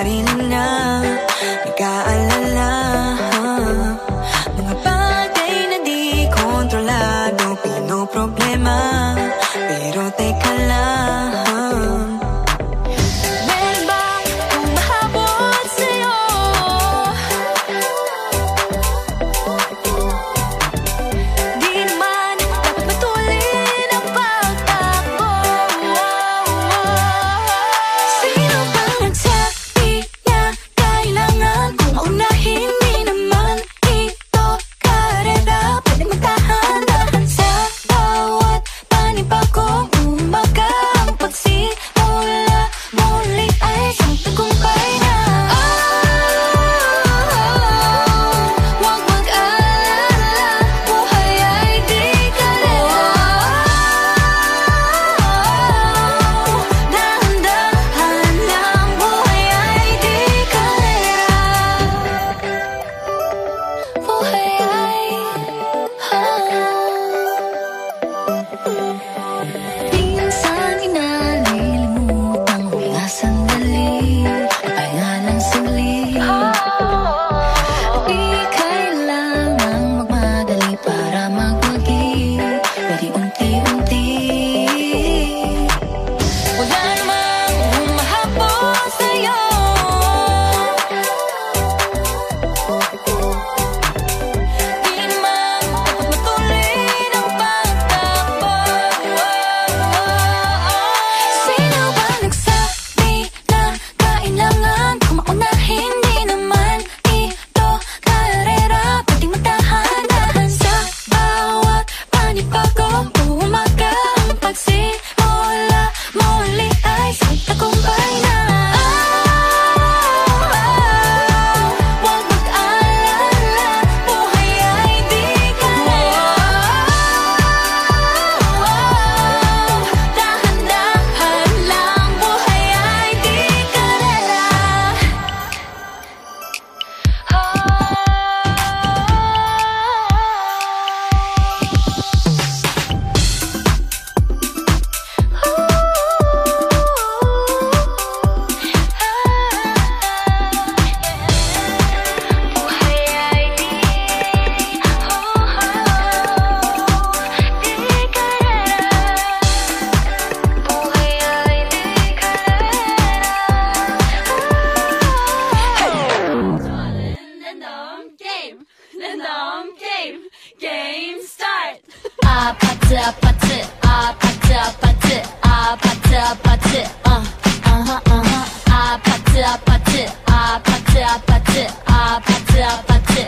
sarili na nag-aalala. Mga bagay na di kontrolado, pinoproblema, pero teka lang. Meron bang humahabol sa'yo? Di naman dapat matulin ang pagtakbo. Sino bang nagsabi na kailangan kung maunahin? Di naman ito karera, pwede magtahan-tahan sa bawat panibagong umaga. Ang pagsimula muli ay isang tagumpay na. Huwag mag-alala, buhay ay di kalera. Dahan-dahan lang, buhay ay di kalera. Buhay ay minsan inalilimutang huminga sandali, magpahinga ng saglit. Di kailangang magmadali para magwagi, pwede unti-unti. Wala namang humahabol sa'yo. Di naman dapat matulin ang pagtakbo. Sino ba nagsabi na kailangan kung maunahin? Di naman ito karera, pwedeng magtahan-tahan sa bawat panibagong umaga. Ang pagsimula muli ay isang tagumpay na. Huwag mag-alala, buhay ay di kalera. Dahan-dahan lang, buhay ay di kalera. Buhay ay di kalera. Buhay ay di kalera. Game start. 아파트 아파트 아파트 아파트 아파트 아파트 아파트 아파트 아파트 아파트 아파트 아파트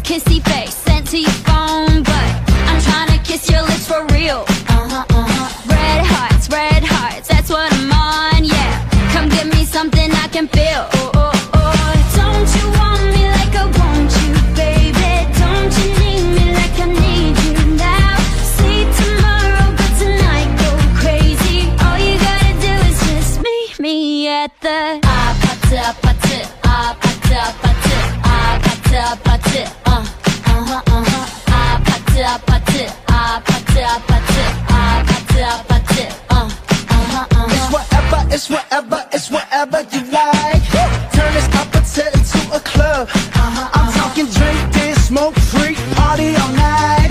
kissy face sent to your phone, but I'm trying to kiss your lips for real. Red hearts, that's what I'm on, yeah. Come give me something I can feel. Don't you want me like I want you, baby? Don't you need me like I need you now? See tomorrow, but tonight go crazy. All you gotta do is just meet me at the 아파트 아파트 아파트 아파트 아파트 아파트 아파트 아파트 아파트 아파트 아파트 아파트 It's whatever, it's whatever you like. Turn this opposite into a club. I'm talking drink this, smoke free, party all night.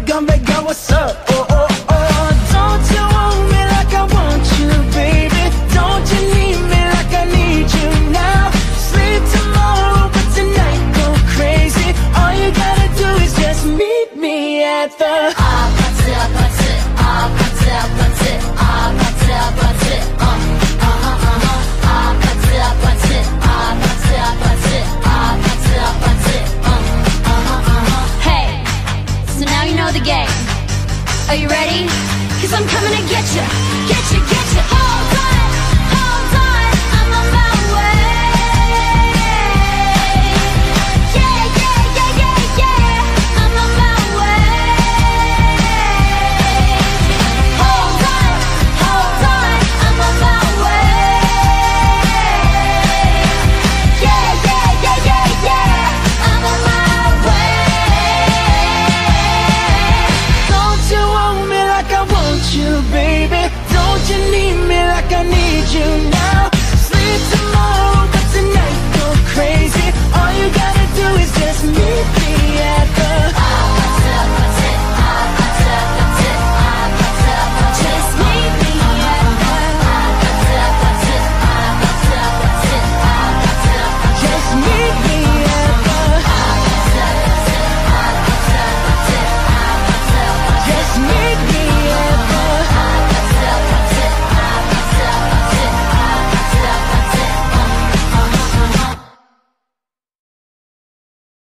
Gumbe, girl, what's up? Don't you want me like I want you, baby? Don't you need me like I need you now? Sleep tomorrow, but tonight go crazy. All you gotta do is just meet me at the 아파트 아파트 아파트 아파트 아파트 아파트 아파트 아파트 아파트 아파트 아파트 아파트 Hey, so now you know the game. Are you ready? 'Cause I'm coming to get you, get you, get you. Hold on, I'm on my way. Yeah, I'm on my way. Hold on, I'm on my way. Yeah, I'm on my way. Don't you want me like I want you, baby?